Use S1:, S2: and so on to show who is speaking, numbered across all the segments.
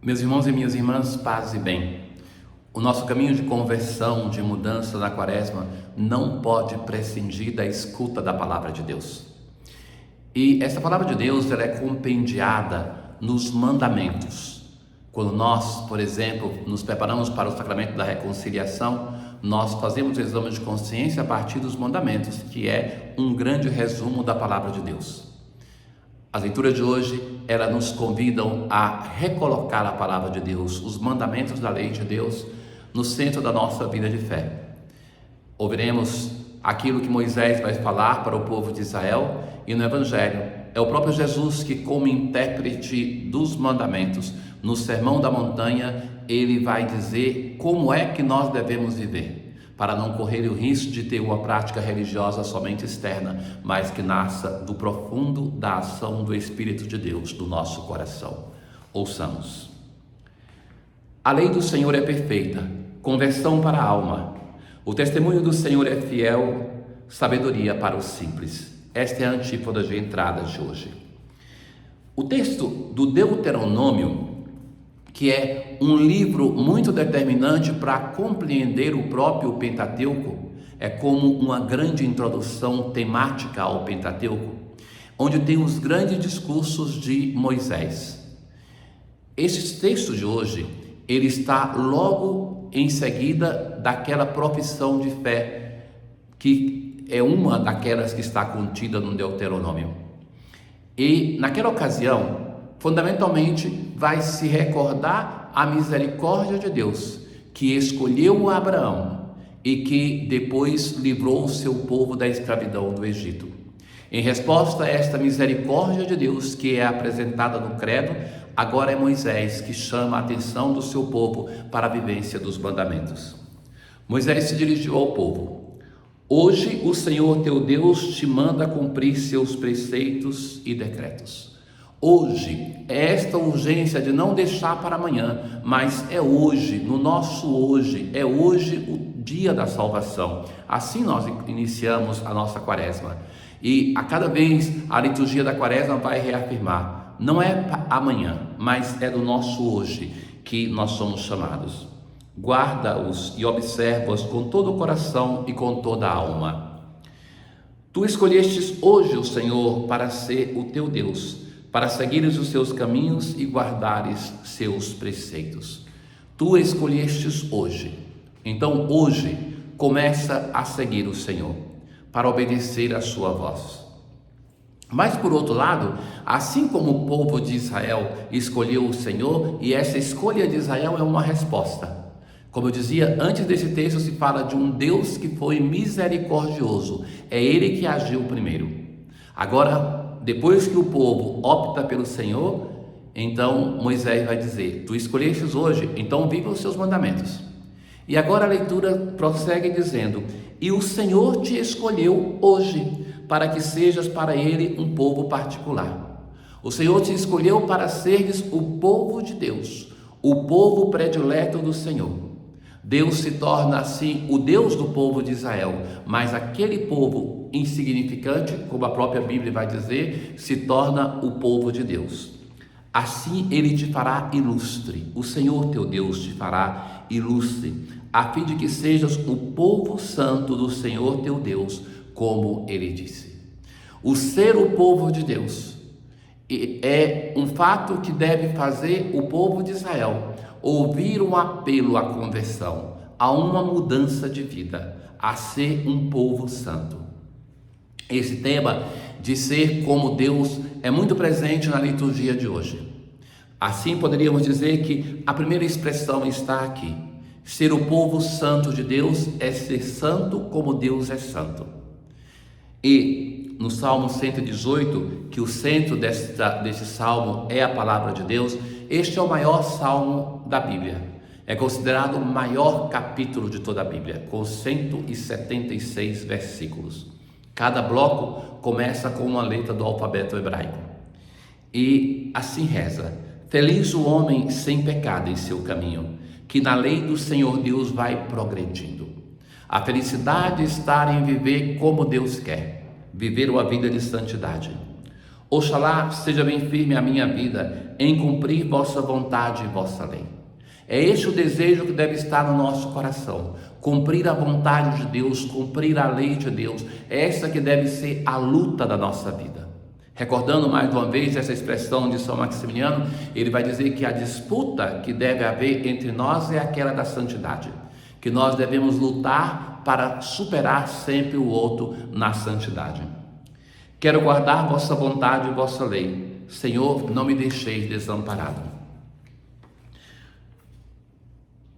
S1: Meus irmãos e minhas irmãs, paz e bem. O nosso caminho de conversão, de mudança na quaresma, não pode prescindir da escuta da palavra de Deus. E essa palavra de Deus, ela é compendiada nos mandamentos. Quando nós, por exemplo, nos preparamos para o sacramento da reconciliação, nós fazemos o exame de consciência a partir dos mandamentos, que é um grande resumo da palavra de Deus. As leituras de hoje, elas nos convidam a recolocar a palavra de Deus, os mandamentos da lei de Deus, no centro da nossa vida de fé. Ouviremos aquilo que Moisés vai falar para o povo de Israel, e no Evangelho é o próprio Jesus que, como intérprete dos mandamentos, no Sermão da Montanha, ele vai dizer como é que nós devemos viver, para não correr o risco de ter uma prática religiosa somente externa, mas que nasça do profundo da ação do Espírito de Deus do nosso coração. Ouçamos. A lei do Senhor é perfeita, conversão para a alma. O testemunho do Senhor é fiel, sabedoria para os simples. Esta é a antípoda de entrada de hoje. O texto do Deuteronômio, que é um livro muito determinante para compreender o próprio Pentateuco, é como uma grande introdução temática ao Pentateuco, onde tem os grandes discursos de Moisés. Esse texto de hoje, ele está logo em seguida daquela profissão de fé, que é uma daquelas que está contida no Deuteronômio. E naquela ocasião, fundamentalmente, vai se recordar a misericórdia de Deus, que escolheu Abraão e que depois livrou o seu povo da escravidão do Egito. Em resposta a esta misericórdia de Deus, que é apresentada no credo, agora é Moisés que chama a atenção do seu povo para a vivência dos mandamentos. Moisés se dirigiu ao povo: hoje o Senhor teu Deus te manda cumprir seus preceitos e decretos. Hoje, é esta urgência de não deixar para amanhã, mas é hoje, no nosso hoje, é hoje o dia da salvação. Assim nós iniciamos a nossa quaresma. E a cada vez a liturgia da quaresma vai reafirmar: não é amanhã, mas é do nosso hoje que nós somos chamados. Guarda-os e observa-os com todo o coração e com toda a alma. Tu escolhestes hoje o Senhor para ser o teu Deus, para seguires os seus caminhos e guardares seus preceitos. Tu escolhestes hoje. Então hoje começa a seguir o Senhor, para obedecer a sua voz. Mas por outro lado, assim como o povo de Israel escolheu o Senhor, e essa escolha de Israel é uma resposta. Como eu dizia, antes desse texto se fala de um Deus que foi misericordioso. É Ele que agiu primeiro. Agora, depois que o povo opta pelo Senhor, então Moisés vai dizer: tu escolhestes hoje, então viva os seus mandamentos. E agora a leitura prossegue dizendo: e o Senhor te escolheu hoje, para que sejas para Ele um povo particular. O Senhor te escolheu para seres o povo de Deus, o povo predileto do Senhor. Deus se torna assim o Deus do povo de Israel, mas aquele povo insignificante, como a própria Bíblia vai dizer, se torna o povo de Deus. Assim Ele te fará ilustre, o Senhor teu Deus te fará ilustre, a fim de que sejas o povo santo do Senhor teu Deus, como Ele disse. O ser o povo de Deus é um fato que deve fazer o povo de Israel ouvir um apelo à conversão, a uma mudança de vida, a ser um povo santo. Esse tema de ser como Deus é muito presente na liturgia de hoje. Assim poderíamos dizer que a primeira expressão está aqui: ser o povo santo de Deus é ser santo como Deus é santo. E no Salmo 118, que o centro desse salmo é a palavra de Deus, este é o maior salmo da Bíblia. É considerado o maior capítulo de toda a Bíblia, com 176 versículos. Cada bloco começa com uma letra do alfabeto hebraico. E assim reza: feliz o homem sem pecado em seu caminho, que na lei do Senhor Deus vai progredindo. A felicidade está em viver como Deus quer, viver uma vida de santidade. Oxalá seja bem firme a minha vida em cumprir vossa vontade e vossa lei. É este o desejo que deve estar no nosso coração, cumprir a vontade de Deus, cumprir a lei de Deus. É essa que deve ser a luta da nossa vida. Recordando mais uma vez essa expressão de São Maximiliano, ele vai dizer que a disputa que deve haver entre nós é aquela da santidade, que nós devemos lutar para superar sempre o outro na santidade. Quero guardar vossa vontade e vossa lei. Senhor, não me deixeis desamparado.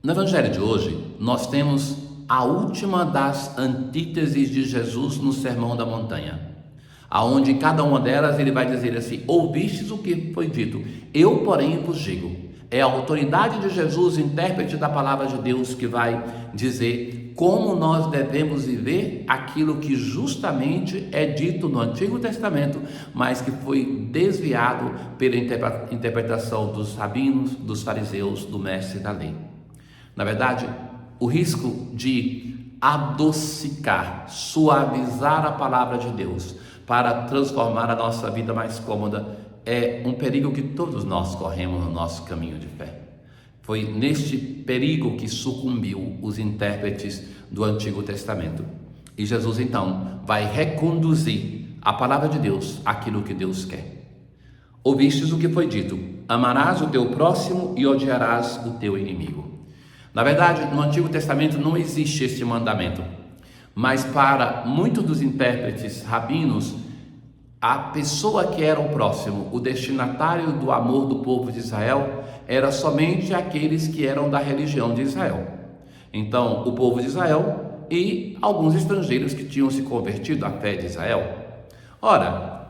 S1: No Evangelho de hoje, nós temos a última das antíteses de Jesus no Sermão da Montanha, aonde cada uma delas ele vai dizer assim: ouvistes o que foi dito, eu porém vos digo. É a autoridade de Jesus, intérprete da palavra de Deus, que vai dizer como nós devemos viver aquilo que justamente é dito no Antigo Testamento, mas que foi desviado pela interpretação dos rabinos, dos fariseus, do mestre da lei. Na verdade, o risco de adocicar, suavizar a palavra de Deus para transformar a nossa vida mais cômoda é um perigo que todos nós corremos no nosso caminho de fé. Foi neste perigo que sucumbiu os intérpretes do Antigo Testamento. E Jesus então vai reconduzir a palavra de Deus àquilo que Deus quer. Ouvistes o que foi dito: amarás o teu próximo e odiarás o teu inimigo. Na verdade, no Antigo Testamento não existe esse mandamento, mas para muitos dos intérpretes rabinos, a pessoa que era o próximo, o destinatário do amor do povo de Israel, era somente aqueles que eram da religião de Israel. Então, o povo de Israel e alguns estrangeiros que tinham se convertido à fé de Israel. Ora,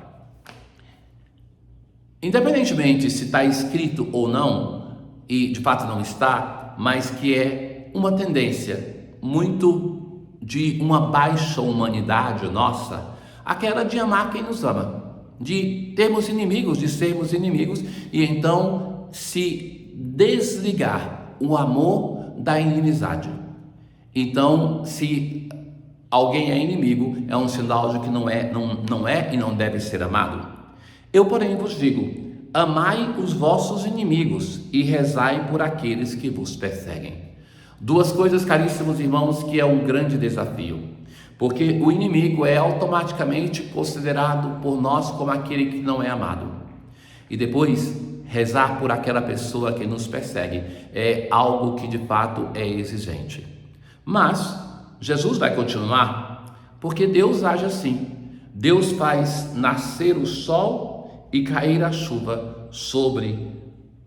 S1: independentemente se está escrito ou não, e de fato não está, mas que é uma tendência muito de uma baixa humanidade nossa, aquela de amar quem nos ama, de termos inimigos, de sermos inimigos, e então se desligar o amor da inimizade. Então, se alguém é inimigo, é um sinal de que não é e não deve ser amado. Eu, porém, vos digo: amai os vossos inimigos e rezai por aqueles que vos perseguem. Duas coisas, caríssimos irmãos, que é um grande desafio, porque o inimigo é automaticamente considerado por nós como aquele que não é amado. E depois, rezar por aquela pessoa que nos persegue é algo que de fato é exigente. Mas Jesus vai continuar, porque Deus age assim. Deus faz nascer o sol e cair a chuva sobre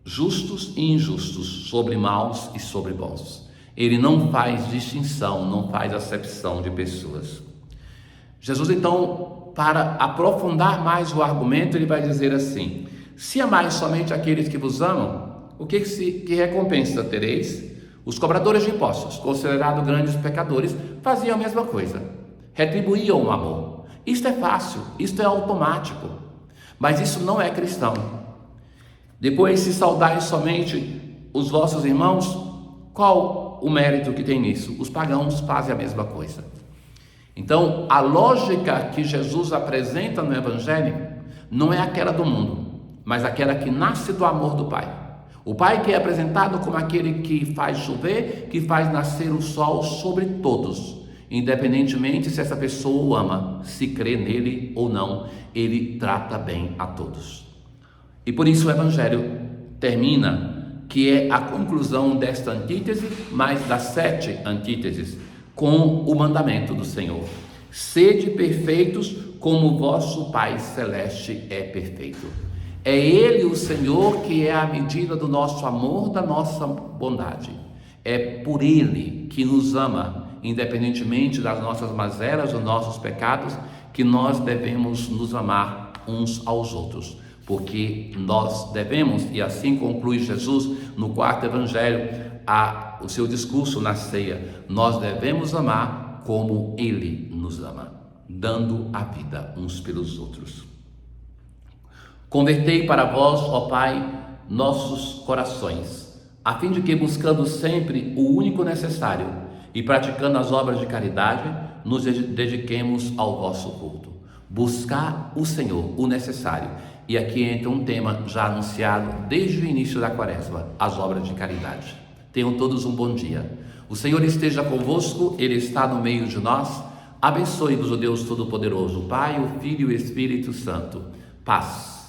S1: justos e injustos, sobre maus e sobre bons. Ele não faz distinção, não faz acepção de pessoas. Jesus, então, para aprofundar mais o argumento, ele vai dizer assim: se amais somente aqueles que vos amam, que recompensa tereis? Os cobradores de impostos, considerados grandes pecadores, faziam a mesma coisa, retribuíam o amor. Isto é fácil, isto é automático, mas isso não é cristão. Depois, se saudais somente os vossos irmãos, qual o mérito que tem nisso? Os pagãos fazem a mesma coisa. Então, a lógica que Jesus apresenta no Evangelho não é aquela do mundo, mas aquela que nasce do amor do Pai. O Pai que é apresentado como aquele que faz chover, que faz nascer o sol sobre todos, independentemente se essa pessoa o ama, se crê nele ou não, ele trata bem a todos. E por isso o Evangelho termina, que é a conclusão desta antítese, mais das 7 antíteses, com o mandamento do Senhor: sede perfeitos como vosso Pai Celeste é perfeito. É Ele, o Senhor, que é a medida do nosso amor, da nossa bondade. É por Ele que nos ama, independentemente das nossas mazelas, dos nossos pecados, que nós devemos nos amar uns aos outros. Porque nós devemos, e assim conclui Jesus no 4º Evangelho, o seu discurso na ceia: nós devemos amar como Ele nos ama, dando a vida uns pelos outros. Convertei para vós, ó Pai, nossos corações, a fim de que, buscando sempre o único necessário e praticando as obras de caridade, nos dediquemos ao vosso culto. buscar o Senhor, o necessário. E aqui entra um tema já anunciado desde o início da quaresma, as obras de caridade. Tenham todos um bom dia. O Senhor esteja convosco, Ele está no meio de nós. Abençoe-vos o Deus Todo-Poderoso, o Pai, o Filho e o Espírito Santo. Paz.